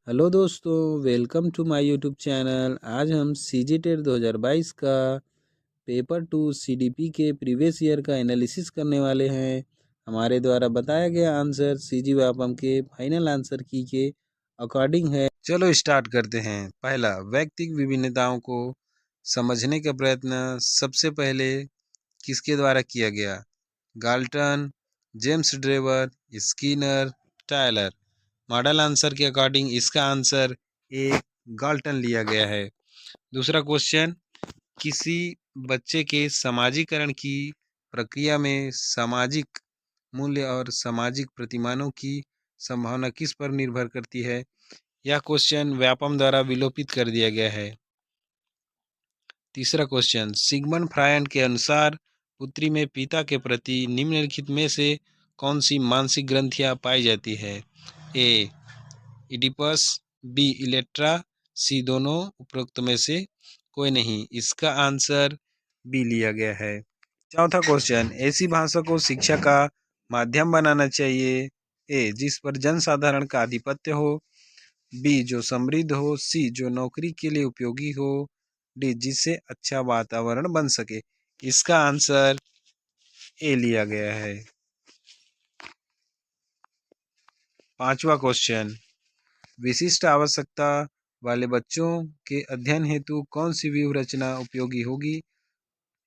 Hello दोस्तों, welcome to my YouTube channel. आज हम सीजी टेट 2022 का पेपर 2 सीडीपी के प्रीवियस ईयर का एनालिसिस करने वाले हैं। हमारे द्वारा बताया गया आंसर सीजी व्यापम के फाइनल आंसर की के अकॉर्डिंग है। चलो स्टार्ट करते हैं। पहला, वैयक्तिक विभिन्नताओं को समझने का प्रयत्न सबसे पहले किसके द्वारा किया गया? Galton, James Drever, Skinner, Tyler. Model answer के अकॉर्डिंग इसका आंसर ए गाल्टन लिया गया है। दूसरा क्वेश्चन, किसी बच्चे के समाजीकरण की प्रक्रिया में सामाजिक मूल्य और सामाजिक प्रतिमानों की संभावना किस पर निर्भर करती है? यह क्वेश्चन व्यापम द्वारा विलोपित कर दिया गया है। तीसरा क्वेश्चन, सिगमंड फ्रायड के अनुसार पुत्री में पिता के प्रति निम्नलिखित में से कौन सी मानसिक ग्रंथियां पाई जाती है? ए इडिपस, बी इलेक्ट्रा, सी दोनों उपरोक्त में से कोई नहीं। इसका आंसर बी लिया गया है। चौथा क्वेश्चन, ऐसी भाषा को शिक्षा का माध्यम बनाना चाहिए? ए जिस पर जनसाधारण का आधिपत्य हो, बी जो समृद्ध हो, सी जो नौकरी के लिए उपयोगी हो, डी जिससे अच्छा वातावरण बन सके। इसका आंसर ए लिया गया है। पांचवा क्वेश्चन, विशिष्ट आवश्यकता वाले बच्चों के अध्ययन हेतु कौन सी व्यूह रचना उपयोगी होगी?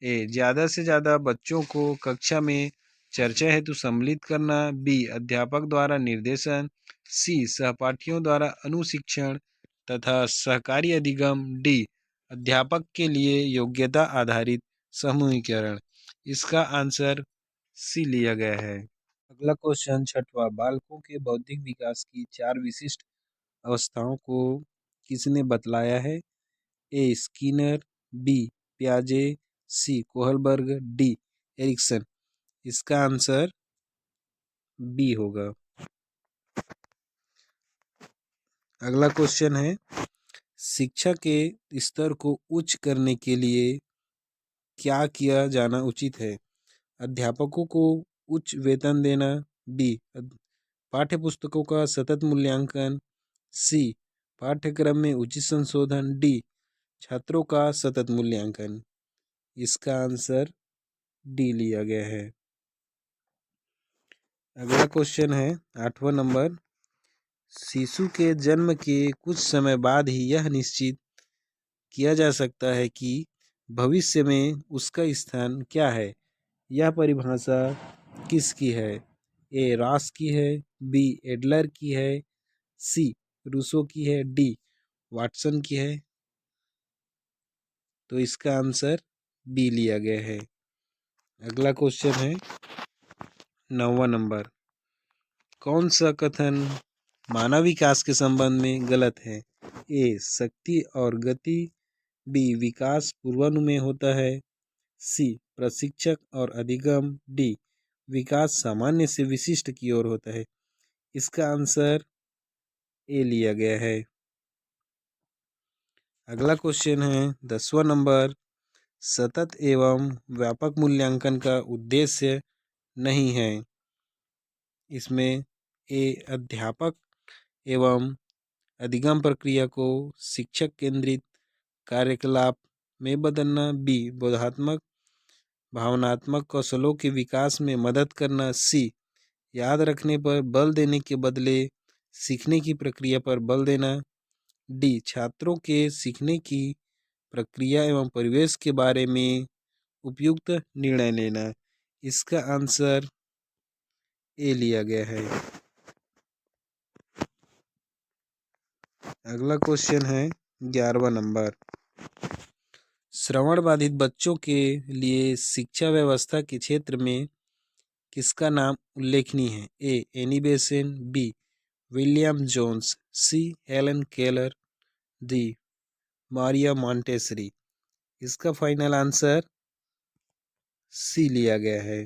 ए ज़्यादा से ज़्यादा बच्चों को कक्षा में चर्चा हेतु सम्मिलित करना, बी अध्यापक द्वारा निर्देशन, सी सहपाठियों द्वारा अनुशिक्षण तथा सहकारी अधिगम, डी अध्यापक के लिए योग्यता आधारित समूहीकरण। इसका आंसर सी लिया गया है। अगला क्वेश्चन छठवां, बालकों के बौद्धिक विकास की 4 विशिष्ट अवस्थाओं को किसने बतलाया है? ए स्किनर, बी प्याजे, सी कोहलबर्ग, डी एरिक्सन। इसका आंसर बी होगा। अगला क्वेश्चन है, शिक्षा के स्तर को उच्च करने के लिए क्या किया जाना उचित है? अध्यापकों को उच्च वेतन देना, बी पाठ्यपुस्तकों का सतत मूल्यांकन, सी पाठ्यक्रम में उचित संशोधन, डी छात्रों का सतत मूल्यांकन। इसका आंसर डी लिया गया है। अगला क्वेश्चन है 8वां नंबर, शिशु के जन्म के कुछ समय बाद ही यह निश्चित किया जा सकता है कि भविष्य में उसका स्थान क्या है। यह परिभाषा किसकी है? ए रॉस की है, बी एडलर की है, सी रूसो की है, डी वाटसन की है। तो इसका आंसर बी लिया गया है। अगला क्वेश्चन है 9वां नंबर, कौन सा कथन मानव विकास के संबंध में गलत है? ए शक्ति और गति, बी विकास पूर्वानुमेय होता है, सी प्रशिक्षक और अधिगम, डी विकास सामान्य से विशिष्ट की ओर होता है। इसका आंसर ए लिया गया है। अगला क्वेश्चन है 10वां नंबर, सतत एवं व्यापक मूल्यांकन का उद्देश्य नहीं है। इसमें ए अध्यापक एवं अधिगम प्रक्रिया को शिक्षक केंद्रित कार्यकलाप में बदलना, बी बोधात्मक भावनात्मक कौशलों के विकास में मदद करना, सी याद रखने पर बल देने के बदले सीखने की प्रक्रिया पर बल देना, डी छात्रों के सीखने की प्रक्रिया एवं परिवेश के बारे में उपयुक्त निर्णय लेना। इसका आंसर ए लिया गया है। अगला क्वेश्चन है 11वां नंबर, श्रवण बाधित बच्चों के लिए शिक्षा व्यवस्था के क्षेत्र में किसका नाम उल्लेखनीय है? A Annie Besant, B William Jones, C Helen Keller, D Maria Montessori. इसका फाइनल आंसर सी लिया गया है।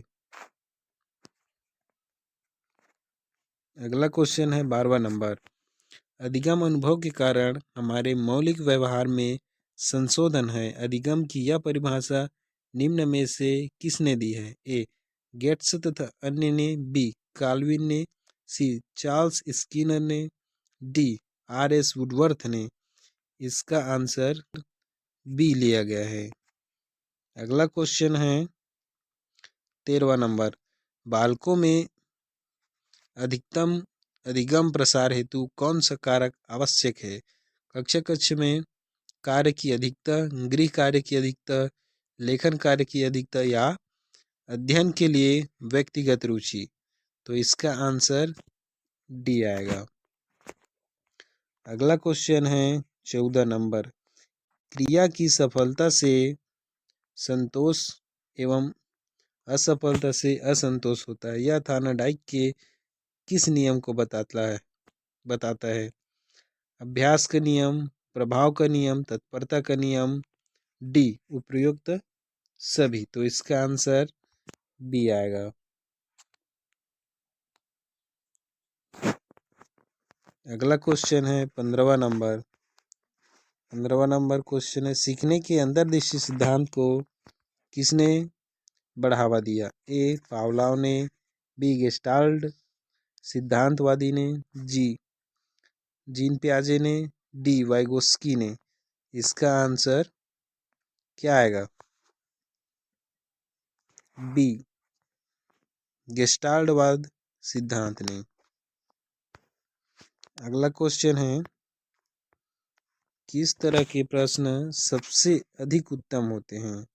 अगला क्वेश्चन है 12वां नंबर, अधिगम अनुभव के कारण हमारे मौलिक व्यवहार में संशोधन है। अधिगम की यह परिभाषा निम्न में से किसने दी है? ए गेट्स तथा अन्य ने, बी काल्विन ने, सी चार्ल्स स्किनर ने, डी R.S. वुडवर्थ ने। इसका आंसर बी लिया गया है। अगला क्वेश्चन है 13वां नंबर, बालकों में अधिगम प्रसार हेतु कौन सा कारक आवश्यक है? कक्ष में कार्य की अधिकता, गृह कार्य की अधिकता, लेखन कार्य की अधिकता या अध्ययन के लिए व्यक्तिगत रुचि। तो इसका आंसर डी आएगा। अगला क्वेश्चन है 14 नंबर, क्रिया की सफलता से संतोष एवं असफलता से असंतोष होता है। यह थार्नडाइक के किस नियम को बताता है? अभ्यास का नियम, प्रभाव का नियम, तत्परता का नियम, डी उपयुक्त सभी। तो इसका आंसर बी आएगा। अगला क्वेश्चन है 15वां नंबर। 15वां नंबर क्वेश्चन है, सीखने के अंतर्दृष्टि सिद्धांत को किसने बढ़ावा दिया? ए पावलोव ने, बी गेस्टाल्ट सिद्धांतवादी ने, जीन पियाजे ने, डी वाइगोस्की ने। इसका आंसर क्या आएगा? बी गेस्टाल्टवाद सिद्धांत ने। अगला क्वेश्चन है, किस तरह के प्रश्न सबसे अधिक उत्तम होते हैं?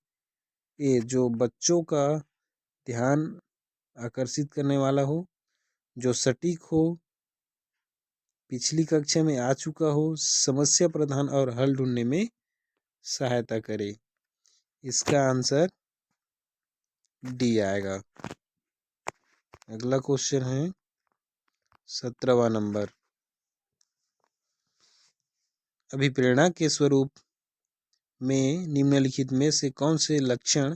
ए जो बच्चों का ध्यान आकर्षित करने वाला हो, जो सटीक हो, पिछली कक्षा में आ चुका हो, समस्या प्रधान और हल ढूंढने में सहायता करे। इसका आंसर डी आएगा। अगला क्वेश्चन है 17वां नंबर, अभिप्रेरणा के स्वरूप में निम्नलिखित में से कौन से लक्षण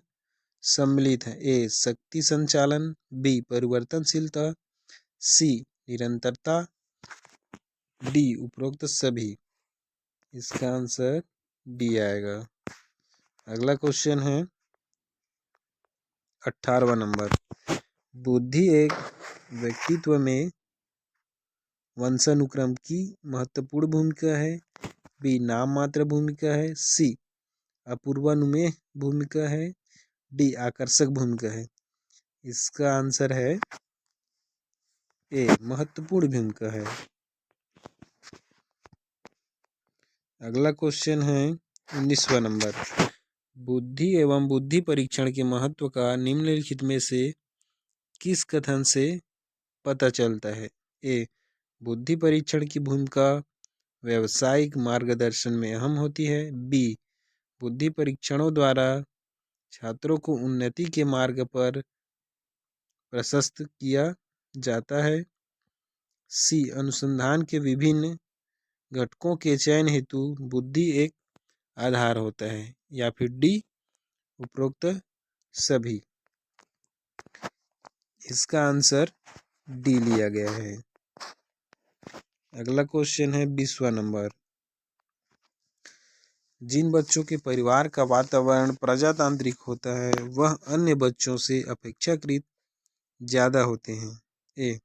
सम्मिलित हैं? ए शक्ति संचालन, बी परिवर्तनशीलता, सी निरंतरता, डी उपरोक्त सभी। इसका आंसर डी आएगा। अगला क्वेश्चन है 18वां नंबर, बुद्धि एक व्यक्तित्व में वंशानुक्रम की महत्वपूर्ण भूमिका है, बी नाम मात्र भूमिका है, सी अपूर्वानुमेय भूमिका है, डी आकर्षक भूमिका है। इसका आंसर है ए महत्वपूर्ण भूमिका है। अगला क्वेश्चन है 19वां नंबर, बुद्धि एवं बुद्धि परीक्षण के महत्व का निम्नलिखित में से किस कथन से पता चलता है? ए बुद्धि परीक्षण की भूमिका व्यावसायिक मार्गदर्शन में अहम होती है, बी बुद्धि परीक्षणों द्वारा छात्रों को उन्नति के मार्ग पर प्रशस्त किया जाता है, सी अनुसंधान के विभिन्न घटकों के चयन हेतु बुद्धि एक आधार होता है, या फिर डी उपरोक्त सभी। इसका आंसर डी लिया गया है। अगला क्वेश्चन है 20वां नंबर, जिन बच्चों के परिवार का वातावरण प्रजातांत्रिक होता है वह अन्य बच्चों से अपेक्षाकृत ज़्यादा होते हैं? ए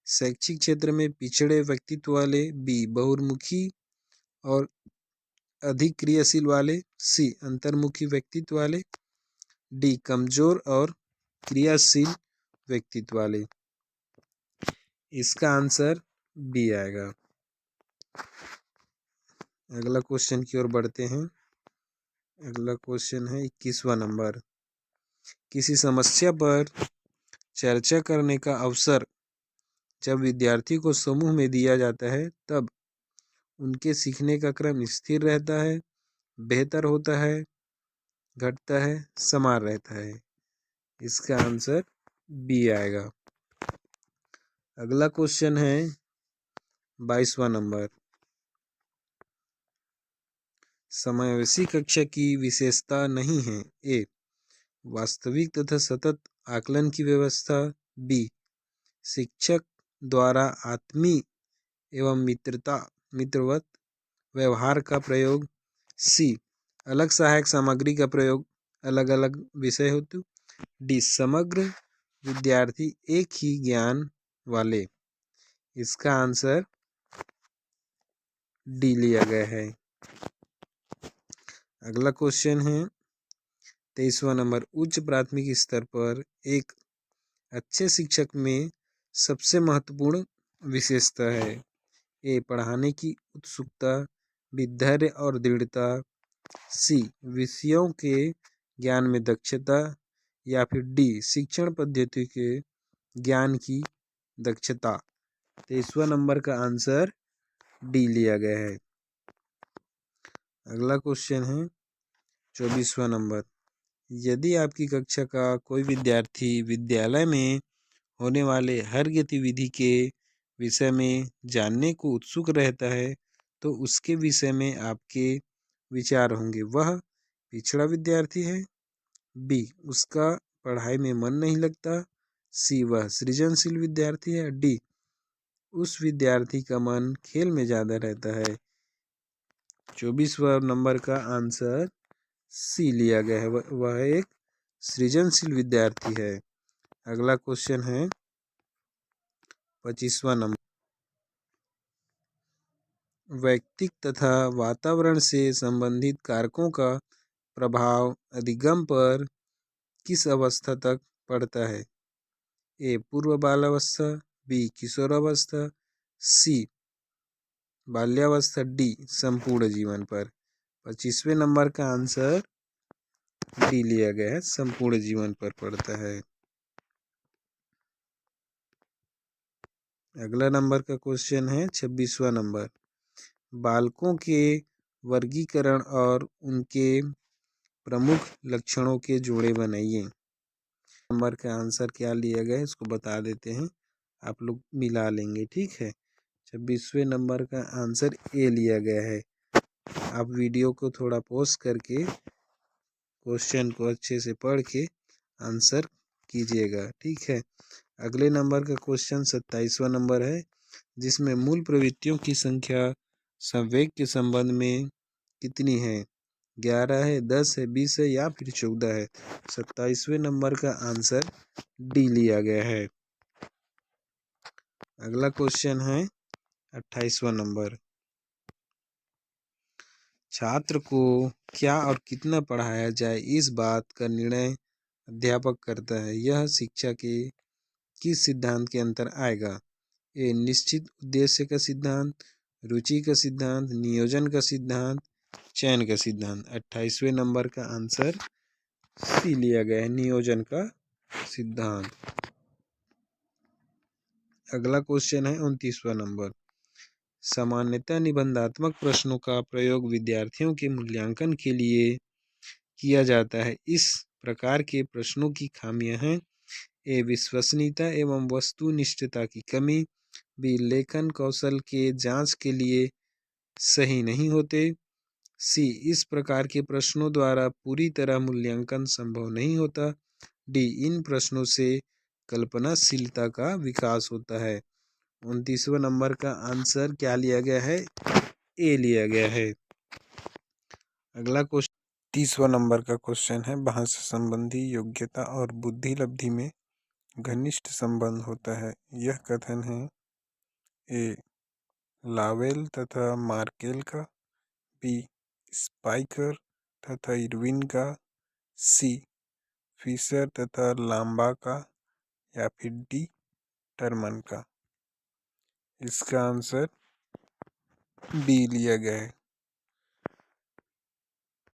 शैक्षिक क्षेत्र में पिछड़े व्यक्तित्व वाले, बी बहुमुखी और अधिक क्रियाशील वाले, सी अंतर्मुखी व्यक्तित्व वाले, डी कमजोर और क्रियाशील व्यक्तित्व वाले। इसका आंसर बी आएगा। अगला क्वेश्चन की ओर बढ़ते हैं। अगला क्वेश्चन है 21वां नंबर, किसी समस्या पर चर्चा करने का अवसर जब विद्यार्थी को समूह में दिया जाता है तब उनके सीखने का क्रम स्थिर रहता है, बेहतर होता है, घटता है, समान रहता है। इसका आंसर बी आएगा। अगला क्वेश्चन है 22वां नंबर, समावेशी कक्षा की विशेषता नहीं है? ए वास्तविक तथा सतत आकलन की व्यवस्था, बी शिक्षक द्वारा आत्मीय एवं मित्रवत व्यवहार का प्रयोग, सी अलग सहायक सामग्री का प्रयोग अलग अलग विषय हेतु, डी समग्र विद्यार्थी एक ही ज्ञान वाले। इसका आंसर डी लिया गया है। अगला क्वेश्चन है 23वां नंबर, उच्च प्राथमिक स्तर पर एक अच्छे शिक्षक में सबसे महत्वपूर्ण विशेषता है। ए, पढ़ाने की उत्सुकता, बी, धैर्य और दृढ़ता, सी, विषयों के ज्ञान में दक्षता, या फिर डी, शिक्षण पद्धति के ज्ञान की दक्षता। 23वां नंबर का आंसर डी लिया गया है। अगला क्वेश्चन है 24वां नंबर, यदि आपकी कक्षा का कोई विद्यार्थी विद्यालय में होने वाले हर गतिविधि के विषय में जानने को उत्सुक रहता है तो उसके विषय में आपके विचार होंगे। वह पिछड़ा विद्यार्थी है, बी, उसका पढ़ाई में मन नहीं लगता, सी, वह सृजनशील विद्यार्थी है, डी, उस विद्यार्थी का मन खेल में ज़्यादा रहता है। 24वां नंबर का आंसर सी लिया गया है, वह एक सृजनशील विद्यार्थी है। अगला क्वेश्चन है 25वां नंबर, व्यक्ति तथा वातावरण से संबंधित कारकों का प्रभाव अधिगम पर किस अवस्था तक पड़ता है। ए, पूर्व बालावस्था, बी, किशोरावस्था, सी, बाल्यावस्था, डी, संपूर्ण जीवन पर। 25वें नंबर का आंसर डी लिया गया है, संपूर्ण जीवन पर पड़ता है। अगला नंबर का क्वेश्चन है 26वां नंबर, बालकों के वर्गीकरण और उनके प्रमुख लक्षणों के जोड़े बनाइए। नंबर का आंसर क्या लिया गया है इसको बता देते हैं, आप लोग मिला लेंगे, ठीक है। 26वें नंबर का आंसर ए लिया गया है। आप वीडियो को थोड़ा पॉज करके क्वेश्चन को अच्छे से पढ़ के आंसर कीजिएगा, ठीक है। अगले नंबर का क्वेश्चन 27वां नंबर है, जिसमें मूल प्रवृत्तियों की संख्या संवेग के संबंध में कितनी है। 11 है, 10 है, 20 है, या फिर 14 है। 27वें नंबर का आंसर डी लिया गया है। अगला क्वेश्चन है 28वां नंबर, छात्र को क्या और कितना पढ़ाया जाए इस बात का निर्णय अध्यापक करता है। यह शिक्षा के किस सिद्धांत के अंतर आएगा। ए, निश्चित उद्देश्य का सिद्धांत, रुचि का सिद्धांत, नियोजन का सिद्धांत, चयन का सिद्धांत। 28वें नंबर का आंसर सी लिया गया है, नियोजन का सिद्धांत। अगला क्वेश्चन है 29वां नंबर, सामान्यतः निबंधात्मक प्रश्नों का प्रयोग विद्यार्थियों के मूल्यांकन के लिए किया जाता है। इस प्रकार के प्रश्नों की खामियां हैं। ए, विश्वसनीयता एवं वस्तुनिष्ठता की कमी, बी, लेखन कौशल के जांच के लिए सही नहीं होते, सी, इस प्रकार के प्रश्नों द्वारा पूरी तरह मूल्यांकन संभव नहीं होता, डी, इन प्रश्नों से कल्पनाशीलता का विकास होता है। 29वें नंबर का आंसर क्या लिया गया है, ए लिया गया है। अगला क्वेश्चन 30वां नंबर का क्वेश्चन है, भाषा संबंधी योग्यता और बुद्धि लब्धि में घनिष्ठ संबंध होता है। यह कथन है ए, लावेल तथा मार्केल का, बी, स्पाइकर तथा इरविन का, सी, फिशर तथा लांबा का, या फिर डी, टर्मन का। इसका आंसर बी लिया गया है।